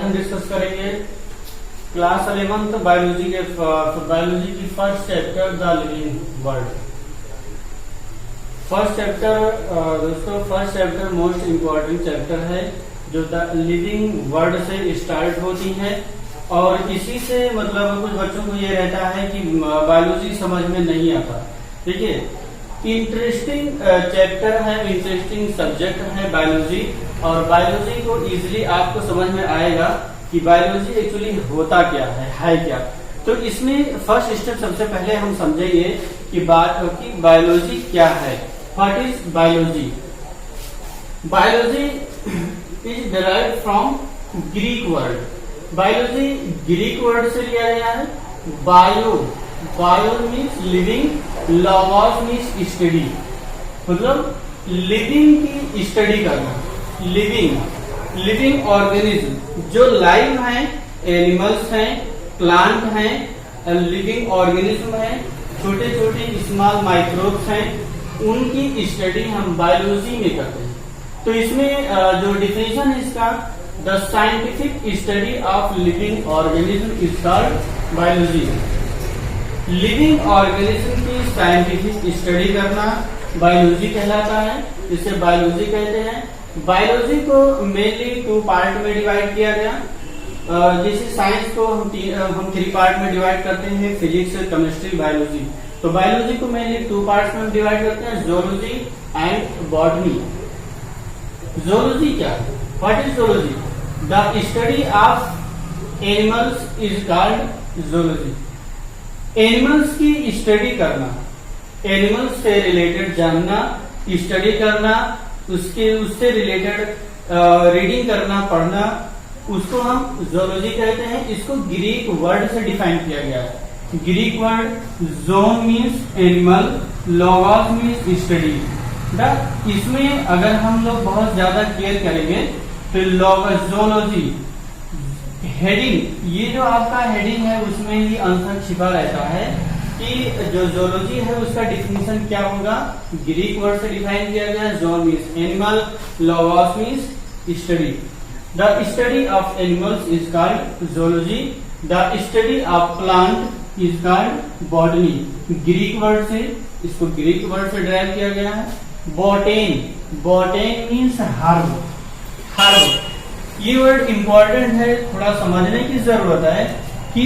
आज हम डिस्कस करेंगे क्लास 11th बायोलॉजी की first chapter the living world. First chapter most important chapter है जो द लिविंग वर्ल्ड से स्टार्ट होती है और इसी से मतलब कुछ बच्चों को ये रहता है कि बायोलॉजी समझ में नहीं आता। देखिए इंटरेस्टिंग चैप्टर है, इंटरेस्टिंग सब्जेक्ट है बायोलॉजी, और बायोलॉजी को इजीली आपको समझ में आएगा कि बायोलॉजी एक्चुअली होता क्या है क्या। तो इसमें फर्स्ट स्टेप सबसे पहले हम समझेंगे कि बायोलॉजी क्या है। What is biology? Biology is derived from Greek word. Biology Greek word से लिया गया है। Bio means living, logos means study, मतलब लिविंग की स्टडी करना। लिविंग ऑर्गेनिज्म जो लाइव हैं, एनिमल्स हैं, प्लांट हैं, लिविंग ऑर्गेनिज्म हैं, छोटे छोटे स्मॉल माइक्रोब्स हैं, उनकी स्टडी हम बायोलॉजी में करते हैं। तो इसमें जो डिफिनेशन है इसका, the scientific study of living organism is called biology. Living organism की साइंटिफिक स्टडी करना बायोलॉजी कहलाता है, इसे बायोलॉजी कहते हैं। बायोलॉजी को मेनली 2 पार्ट में डिवाइड किया गया। जैसे साइंस को हम 3 पार्ट में डिवाइड करते हैं, फिजिक्स, केमिस्ट्री, बायोलॉजी। तो बायोलॉजी को मेनली 2 पार्ट्स में डिवाइड करते हैं, जूलॉजी एंड बॉटनी। जूलॉजी क्या है? What is zoology? The study of animals is called zoology. Animals की स्टडी करना, एनिमल्स से रिलेटेड जानना, स्टडी करना, उससे रिलेटेड रीडिंग करना, पढ़ना, उसको हम जूलॉजी कहते हैं। इसको ग्रीक वर्ड से डिफाइन किया गया है। Greek word zoon means animal, logos means study. इसमें अगर हम लोग बहुत ज्यादा केयर करेंगे तो जूलॉजी हेडिंग, ये जो आपका हेडिंग है उसमें ही आंसर छिपा रहता है कि जो जूलॉजी है उसका डिफिनेशन क्या होगा। ग्रीक वर्ड से डिफाइन किया गया है। Zoon means animal, logos means study. The study of animals is called zoology. The study of plant is called botany. Greek word से, इसको ग्रीक वर्ड से डिराइव किया गया है। Botane means herb. ये वर्ड इंपॉर्टेंट है, थोड़ा समझने की जरूरत है कि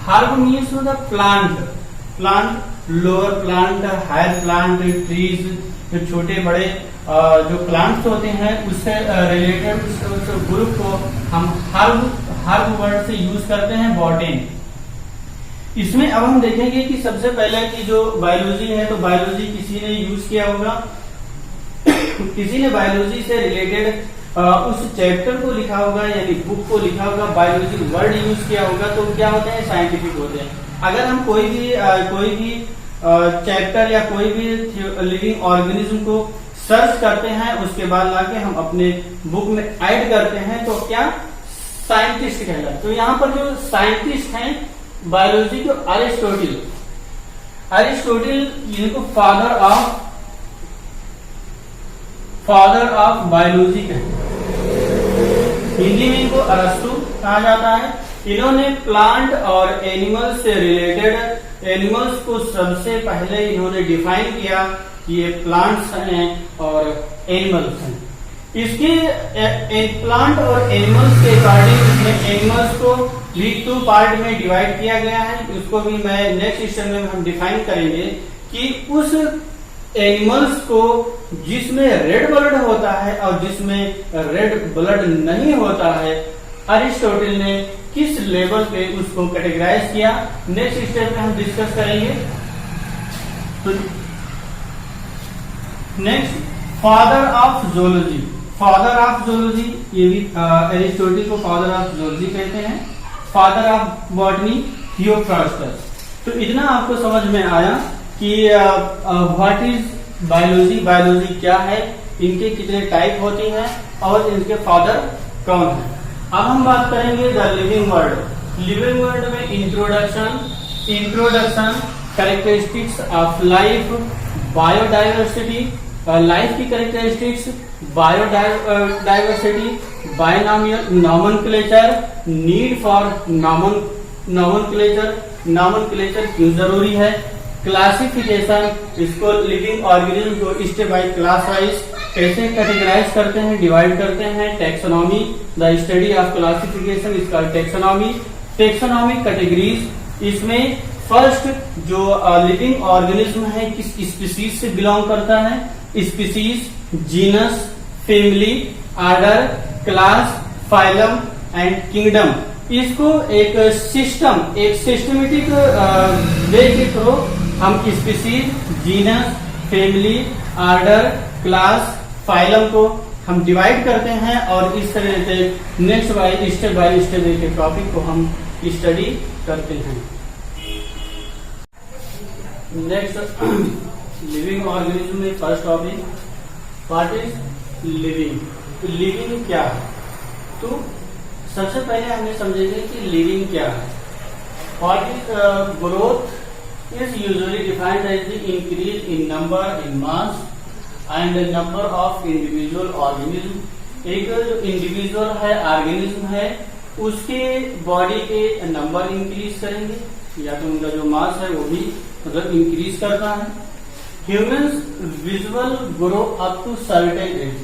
herb means the plant, lower plant, higher plant, trees, जो छोटे बड़े जो प्लांट्स होते हैं उससे रिलेटेड उस ग्रुप को हम हर्ब वर्ड से यूज करते हैं, बॉटेन। इसमें अब हम देखेंगे कि सबसे पहले की जो बायोलॉजी है, तो बायोलॉजी किसी ने यूज किया होगा, किसी ने बायोलॉजी से रिलेटेड उस चैप्टर को लिखा होगा, यानी बुक को लिखा होगा, बायोलॉजी वर्ड यूज किया होगा। तो क्या होते हैं? साइंटिफिक होते हैं। अगर हम कोई भी चैप्टर या कोई भी लिविंग ऑर्गेनिज्म को सर्च करते हैं, उसके बाद लाके हम अपने बुक में ऐड करते हैं, तो क्या साइंटिस्ट कहलाते हैं। तो यहाँ पर जो साइंटिस्ट हैं बायोलॉजी को, अरिस्टोटिल इनको फादर ऑफ बायोलॉजी कहते हैं। हिंदी में इनको अरस्तु कहा जाता है। इन्होंने प्लांट और एनिमल्स से रिलेटेड, एनिमल्स को सबसे पहले इन्होंने डिफाइन किया कि ये प्लांट्स हैं और एनिमल्स हैं। इसके प्लांट और एनिमल्स के अकॉर्डिंग इसमें एनिमल्स को भी 2 पार्ट में डिवाइड किया गया है। उसको भी मैं नेक्स्ट सेशन में हम डिफाइन करेंगे कि उस एनिमल्स को जिसमें रेड ब्लड होता है और जिसमें रेड ब्लड नहीं होता है, अरिस्टोटिल ने किस लेवल पे उसको कैटेगराइज किया, नेक्स्ट स्टेप में हम डिस्कस करेंगे। तो नेक्स्ट, फादर ऑफ जूलॉजी, ये भी अरिस्टोटिल को फादर ऑफ जूलॉजी कहते हैं। Father of botany Theophrastus. तो इतना आपको समझ में आया कि व्हाट इज बायोलॉजी क्या है, इनके कितने टाइप होती हैं और इनके फादर कौन है। अब हम बात करेंगे द लिविंग वर्ल्ड में introduction, characteristics of life, biodiversity, life की characteristics, biodiversity, binomial nomenclature, need for nomenclature, nomenclature क्यों जरूरी है, क्लासिफिकेशन, इसको लिविंग ऑर्गेनिज्म को स्टेप बाय क्लास वाइज कैसे कैटेगराइज करते हैं, डिवाइड करते हैं, taxonomy, the study of classification इसका टैक्सोनॉमी, टैक्सोनॉमिक कैटेगरीज, इसमें फर्स्ट जो लिविंग ऑर्गेनिज्म है किस स्पीसीज से बिलोंग करता है, species, genus, family, order, class, phylum and kingdom, इसको एक सिस्टम, एक सिस्टमेटिक वे के थ्रू हम species, genus, family, order, class, phylum को हम डिवाइड करते हैं और इस तरह से नेक्स्ट बाय स्टेप एक टॉपिक को हम स्टडी करते हैं। नेक्स्ट लिविंग ऑर्गेनिज्म में first topic what is living, living क्या है। तो सबसे पहले हमें समझेंगे कि लिविंग क्या है। What is growth is usually defined as the increase in number, in mass and number of individual organism. एक जो इंडिविजुअल है, ऑर्गेनिज्म है, उसके बॉडी के नंबर इंक्रीज करेंगे या तो उनका जो मास है वो भी मतलब इंक्रीज करता है। Humans usually grow up to certain age,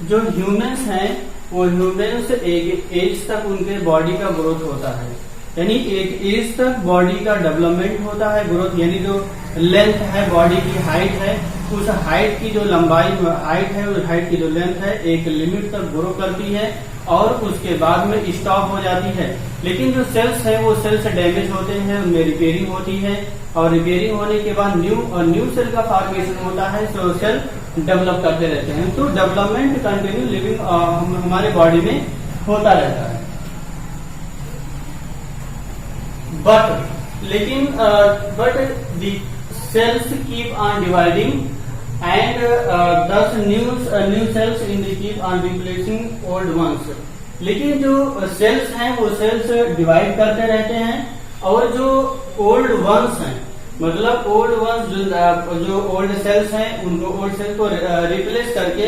जो ह्यूमंस हैं वो ह्यूमंस एक एज तक उनके बॉडी का ग्रोथ होता है, यानी एक एज तक बॉडी का डेवलपमेंट होता है, ग्रोथ, यानी जो लेंथ है बॉडी की, हाइट है, उस हाइट की जो लंबाई हाइट है, उस हाइट की जो लेंथ है एक लिमिट तक ग्रो करती है और उसके बाद में स्टॉप हो जाती है। लेकिन जो सेल्स है वो सेल्स डैमेज होते हैं, उनमें रिपेयरिंग होती है और रिपेयरिंग होने के बाद न्यू सेल का फॉर्मेशन होता है, तो सेल डेवलप करते रहते हैं। तो डेवलपमेंट कंटिन्यू लिविंग हमारे बॉडी में होता रहता है। But the cells keep on dividing and thus new cells in the keep on replacing old ones. लेकिन जो सेल्स हैं वो सेल्स डिवाइड करते रहते हैं और जो ओल्ड वंस हैं, मतलब ओल्ड वंस जो ओल्ड सेल्स हैं उनको ओल्ड सेल को रिप्लेस करके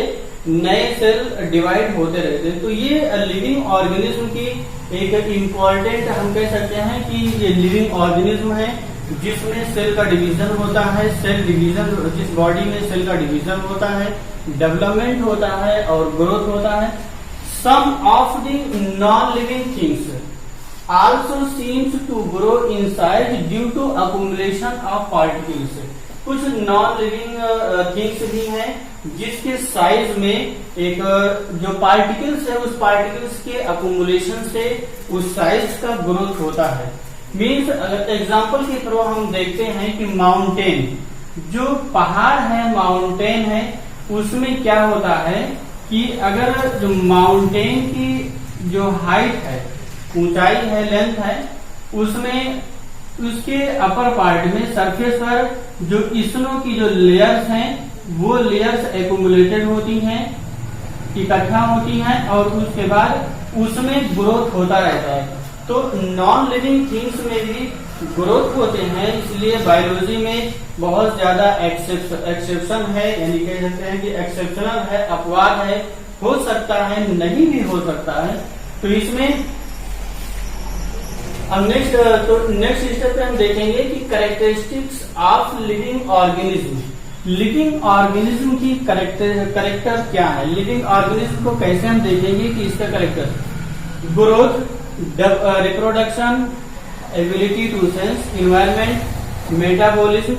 नए सेल डिवाइड होते रहते हैं। तो ये लिविंग ऑर्गेनिज्म की एक इम्पोर्टेंट हम कह सकते हैं कि ये लिविंग ऑर्गेनिज्म है जिसमें सेल का डिवीजन होता है, सेल डिवीजन, जिस बॉडी में सेल का डिवीजन होता है, डेवलपमेंट होता है और ग्रोथ होता है। Some of the non living things also seems to grow in size due to accumulation of particles. कुछ नॉन लिविंग थिंग्स भी हैं जिसके साइज में एक जो पार्टिकल्स है उस पार्टिकल्स के अकुमुलेशन से उस साइज का ग्रोथ होता है। मीन्स अगर एग्जाम्पल के थ्रू हम देखते हैं कि माउंटेन, जो पहाड़ है, माउंटेन है, उसमें क्या होता है कि अगर जो माउंटेन की जो हाइट है, ऊंचाई है, लेंथ है, उसमें उसके अपर पार्ट में सरफेस पर जो स्नो की जो लेयर्स हैं वो लेयर्स एक्यूमुलेटेड होती हैं, इकट्ठा होती हैं और उसके बाद उसमें ग्रोथ होता रहता है। तो नॉन लिविंग थिंग्स में भी ग्रोथ होते हैं, इसलिए बायोलॉजी में बहुत ज्यादा एक्सेप्शन है, यानी कह सकते हैं कि एक्सेप्शनल है, अपवाद है, हो सकता है, नहीं भी हो सकता है। तो इसमें अब नेक्स्ट स्टेप पे हम देखेंगे कि characteristics of living organism. Living organism की करेक्टर क्या है, लिविंग ऑर्गेनिज्म को कैसे हम देखेंगे कि इसका character, growth, reproduction, ability to sense, environment, metabolism,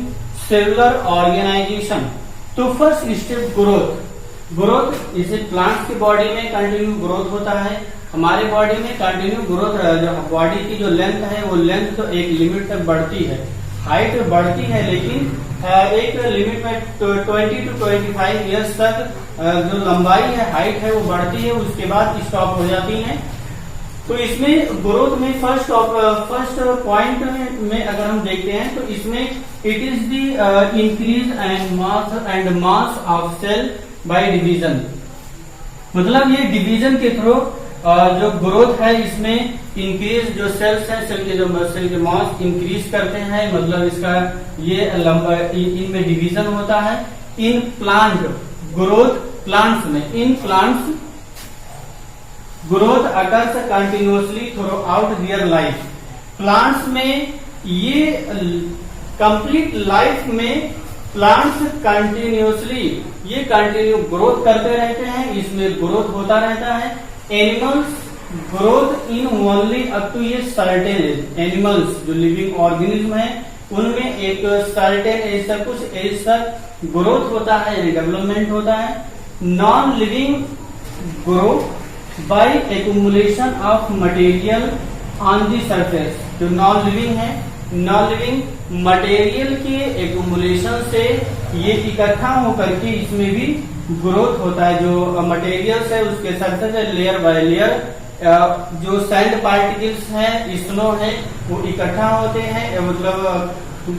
cellular organisation. तो फर्स्ट स्टेप ग्रोथ, इसे प्लांट्स की बॉडी में कंटिन्यू ग्रोथ होता है, हमारे बॉडी में कंटिन्यू ग्रोथ, बॉडी की जो लेंथ है वो लेंथ तो एक लिमिट तक बढ़ती है, हाइट बढ़ती है, लेकिन एक लिमिट में 20 to 25 ईयर्स तक जो लंबाई है, हाइट है, वो बढ़ती है, उसके बाद स्टॉप हो जाती है। तो इसमें ग्रोथ में फर्स्ट पॉइंट में अगर हम देखते हैं तो इसमें it is the increase and mass of cell by division. मतलब ये डिवीजन के थ्रू जो ग्रोथ है इसमें इंक्रीज, जो सेल्स हैं, सेल के मास इंक्रीज करते हैं, मतलब इसका ये इनमें डिवीजन होता है। इन प्लांट ग्रोथ प्लांट्स में, in plants growth occurs continuously throughout their life. Plants में ये कंप्लीट लाइफ में प्लांट्स कंटिन्यूअसली ये कंटिन्यू ग्रोथ करते रहते हैं, इसमें ग्रोथ होता रहता है। Animals growth in only up to ये सर्टेन एज। एनिमल्स जो लिविंग ऑर्गेनिज्म है उनमें एक सर्टेन एज तक, कुछ एज तक ग्रोथ होता है यानी डेवलपमेंट होता है। Non living grow by accumulation of material on the surface. जो नॉन लिविंग है, नॉन लिविंग मटेरियल के एक्यूमुलेशन से ये इकट्ठा होकर के इसमें भी ग्रोथ होता है। जो मटेरियल्स है उसके सरफेस है, लेयर बाय लेयर जो सैंड पार्टिकल्स हैं, स्नो है, वो इकट्ठा होते हैं, मतलब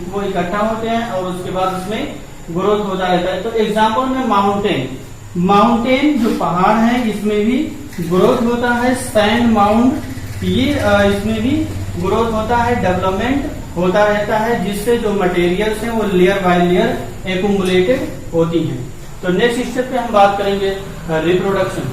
वो इकट्ठा होते हैं और उसके बाद उसमें ग्रोथ होता रहता है। तो एग्जाम्पल में माउंटेन जो पहाड़ है इसमें भी ग्रोथ होता है। सैंड माउंट ये इसमें भी ग्रोथ होता है, डेवलपमेंट होता रहता है, जिससे जो मटेरियल्स हैं वो लेयर बाय लेयर एक्यूमुलेटेड होती हैं। तो नेक्स्ट स्टेप पे हम बात करेंगे रिप्रोडक्शन।